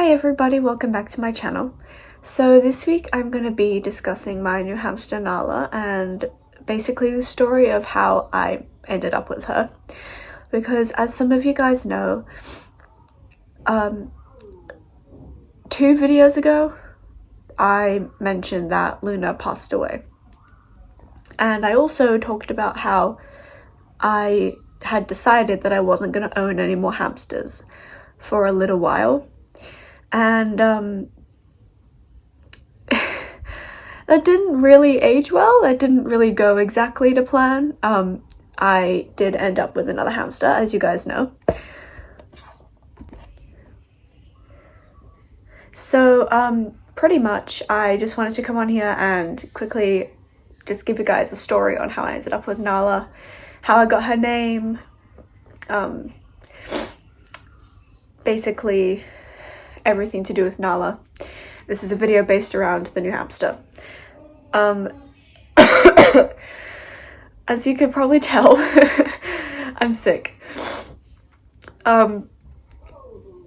Hi everybody, welcome back to my channel. So this week I'm going to be discussing my new hamster Nala and basically the story of how I ended up with her. Because as some of you guys know, 2 videos ago I mentioned that Luna passed away. And I also talked about how I had decided that I wasn't going to own any more hamsters for a little while. And that didn't really age well. That didn't really go exactly to plan. I did end up with another hamster, as you guys know. So pretty much I just wanted to come on here and quickly just give you guys a story on how I ended up with Nala, how I got her name, basically everything to do with Nala. This is a video based around the new hamster. As you could probably tell, I'm sick.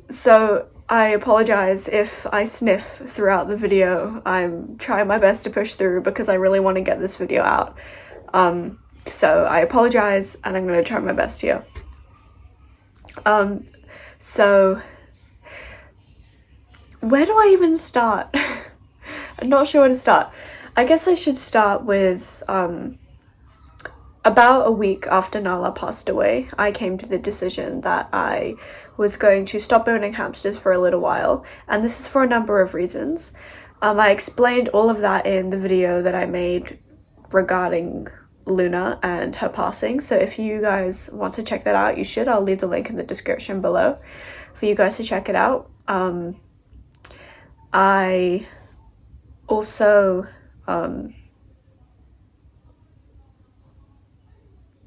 So I apologize if I sniff throughout the video. I'm trying my best to push through because I really want to get this video out. So I apologize and I'm going to try my best here. So where do I even start? I'm not sure where to start. I guess I should start with about a week after Nala passed away, I came to the decision that I was going to stop owning hamsters for a little while, and this is for a number of reasons. I explained all of that in the video that I made regarding Luna and her passing, so if you guys want to check that out, you should. I'll leave the link in the description below for you guys to check it out. I also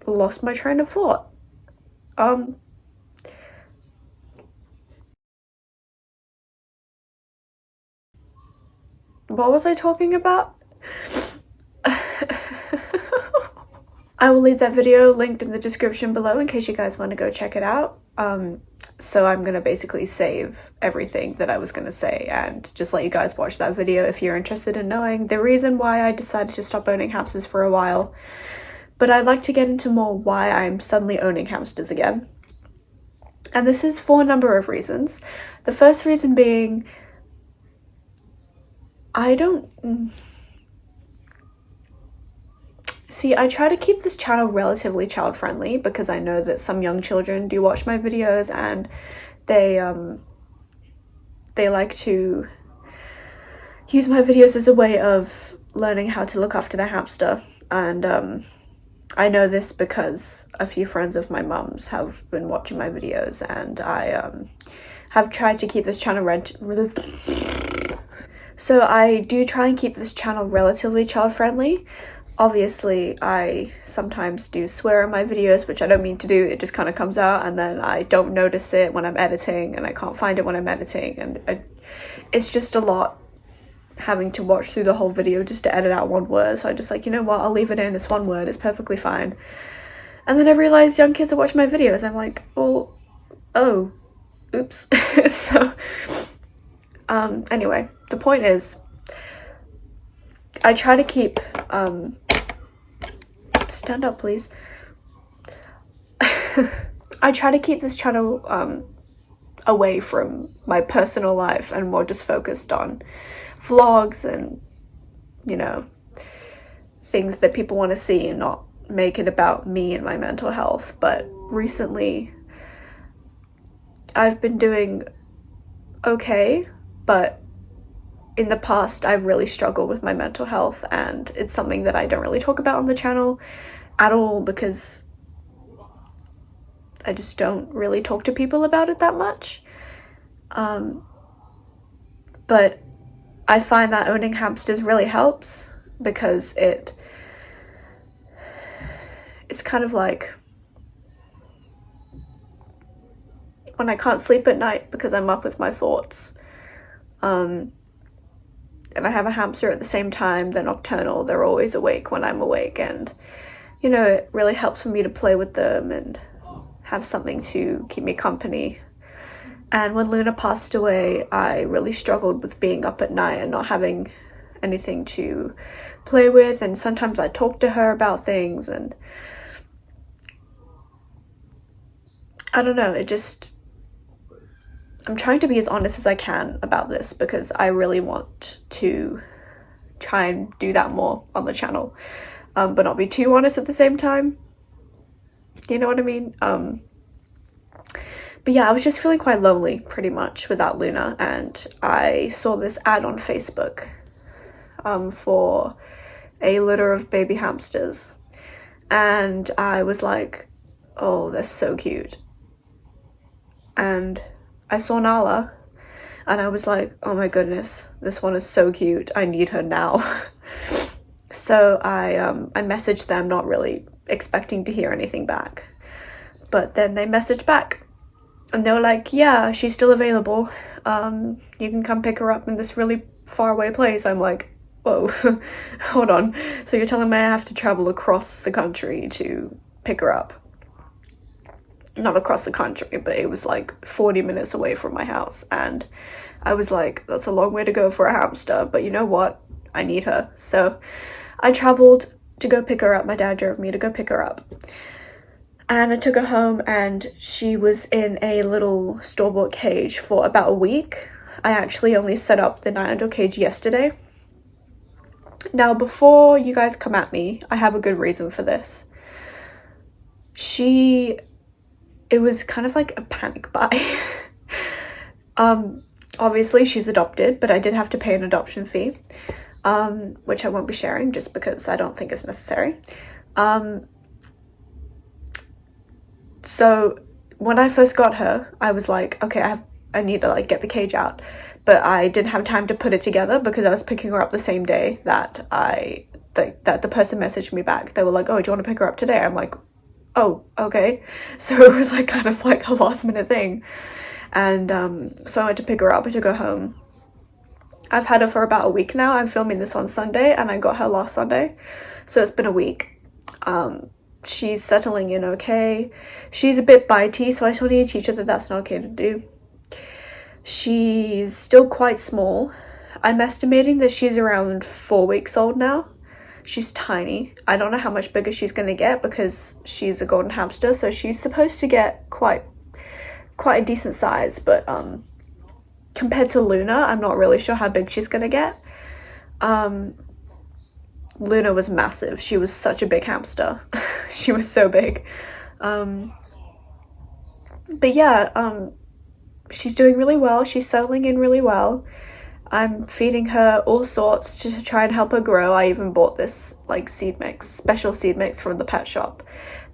lost my train of thought. What was I talking about? I will leave that video linked in the description below in case you guys want to go check it out. So I'm gonna basically save everything that I was gonna say and just let you guys watch that video if you're interested in knowing the reason why I decided to stop owning hamsters for a while. But I'd like to get into more why I'm suddenly owning hamsters again. And this is for a number of reasons. The first reason being, I try to keep this channel relatively child-friendly because I know that some young children do watch my videos and they like to use my videos as a way of learning how to look after their hamster. And I know this because a few friends of my mum's have been watching my videos, and I have tried to keep this channel So I do try and keep this channel relatively child-friendly. Obviously, I sometimes do swear in my videos, which I don't mean to do. It just kind of comes out, and then I don't notice it when I'm editing, and I can't find it when I'm editing, and it's just a lot having to watch through the whole video just to edit out one word. So I just like, you know what, I'll leave it in, it's one word, it's perfectly fine. And then I realized young kids are watching my videos. I'm like, oh, oops. So anyway, the point is, I try to keep stand up please. I try to keep this channel away from my personal life and more just focused on vlogs and, you know, things that people want to see and not make it about me and my mental health. But recently I've been doing okay, but in the past I've really struggled with my mental health, and it's something that I don't really talk about on the channel at all because I just don't really talk to people about it that much. But I find that owning hamsters really helps because it's kind of like when I can't sleep at night because I'm up with my thoughts, and I have a hamster at the same time. They're nocturnal, they're always awake when I'm awake, and you know, it really helps for me to play with them and have something to keep me company. And when Luna passed away, I really struggled with being up at night and not having anything to play with, and sometimes I talk to her about things, and I don't know, I'm trying to be as honest as I can about this because I really want to try and do that more on the channel, but not be too honest at the same time. You know what I mean? But yeah, I was just feeling quite lonely pretty much without Luna, and I saw this ad on Facebook for a litter of baby hamsters, and I was like, oh, they're so cute. And I saw Nala and I was like, oh my goodness, this one is so cute, I need her now. So I messaged them, not really expecting to hear anything back, but then they messaged back and they were like, yeah, she's still available, you can come pick her up in this really far away place. I'm like, whoa, hold on, so you're telling me I have to travel across the country to pick her up? Not across the country, but it was like 40 minutes away from my house, and I was like, that's a long way to go for a hamster, but you know what, I need her. So I traveled to go pick her up. My dad drove me to go pick her up, and I took her home, and she was in a little store-bought cage for about a week. I actually only set up the night under cage yesterday. Now, before you guys come at me, I have a good reason for this. It was kind of like a panic buy. Obviously she's adopted, but I did have to pay an adoption fee, which I won't be sharing just because I don't think it's necessary. So when I first got her, I was like, okay, I need to like get the cage out, but I didn't have time to put it together because I was picking her up the same day that that the person messaged me back. They were like, oh, do you want to pick her up today? I'm like, oh, okay. So it was like kind of like a last minute thing. And so I went to pick her up. I took her home. I've had her for about a week now. I'm filming this on Sunday and I got her last Sunday. So it's been a week. She's settling in okay. She's a bit bitey, so I still need to teach her that that's not okay to do. She's still quite small. I'm estimating that she's around 4 weeks old now. She's tiny. I don't know how much bigger she's gonna get because she's a golden hamster, so she's supposed to get quite a decent size, but compared to Luna, I'm not really sure how big she's gonna get. Luna was massive. She was such a big hamster. She was so big. But yeah, she's doing really well. She's settling in really well. I'm feeding her all sorts to try and help her grow. I even bought this like seed mix, special seed mix from the pet shop.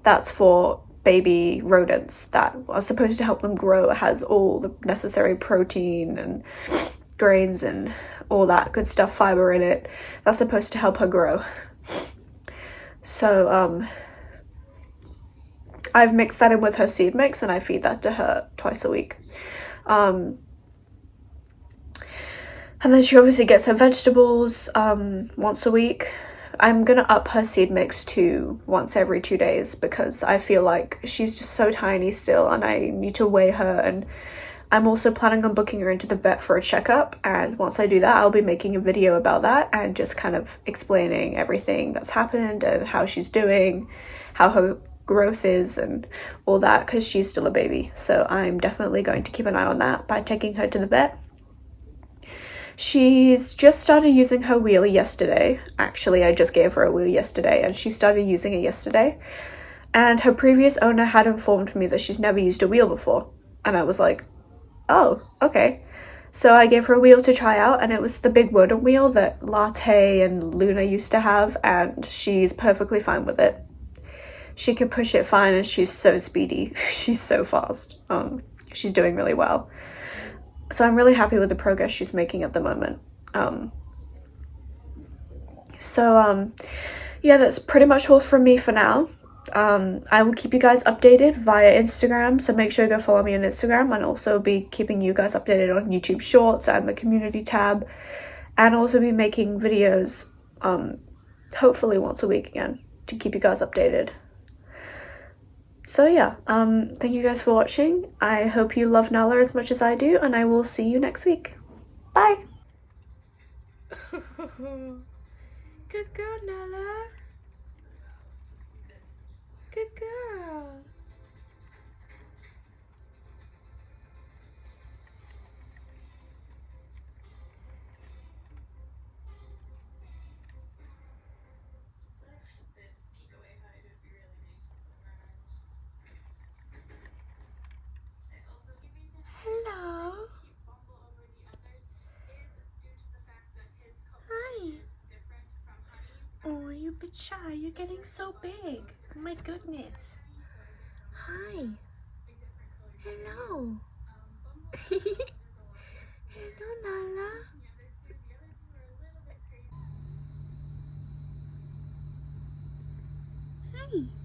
That's for baby rodents that are supposed to help them grow. It has all the necessary protein and grains and all that good stuff, fiber in it. That's supposed to help her grow. So I've mixed that in with her seed mix and I feed that to her twice a week. And then she obviously gets her vegetables once a week. I'm gonna up her seed mix to once every 2 days because I feel like she's just so tiny still and I need to weigh her, and I'm also planning on booking her into the vet for a checkup, and once I do that I'll be making a video about that and just kind of explaining everything that's happened and how she's doing, how her growth is and all that, because she's still a baby. So I'm definitely going to keep an eye on that by taking her to the vet. She's just started using her wheel yesterday. Actually, I just gave her a wheel yesterday and she started using it yesterday. And her previous owner had informed me that she's never used a wheel before. And I was like, oh, okay. So I gave her a wheel to try out, and it was the big wooden wheel that Latte and Luna used to have, and she's perfectly fine with it. She can push it fine and she's so speedy. She's so fast. She's doing really well. So I'm really happy with the progress she's making at the moment. Yeah, that's pretty much all from me for now. I will keep you guys updated via Instagram, so make sure to go follow me on Instagram, and also be keeping you guys updated on YouTube Shorts and the community tab, and also be making videos hopefully once a week again to keep you guys updated. So yeah, thank you guys for watching. I hope you love Nala as much as I do, and I will see you next week. Bye! Good girl, Nala. Good girl. Hello. Hi. Oh, you're a bit shy. You're getting so big. Oh my goodness. Hi. Hello. Hello, Nala. Hi.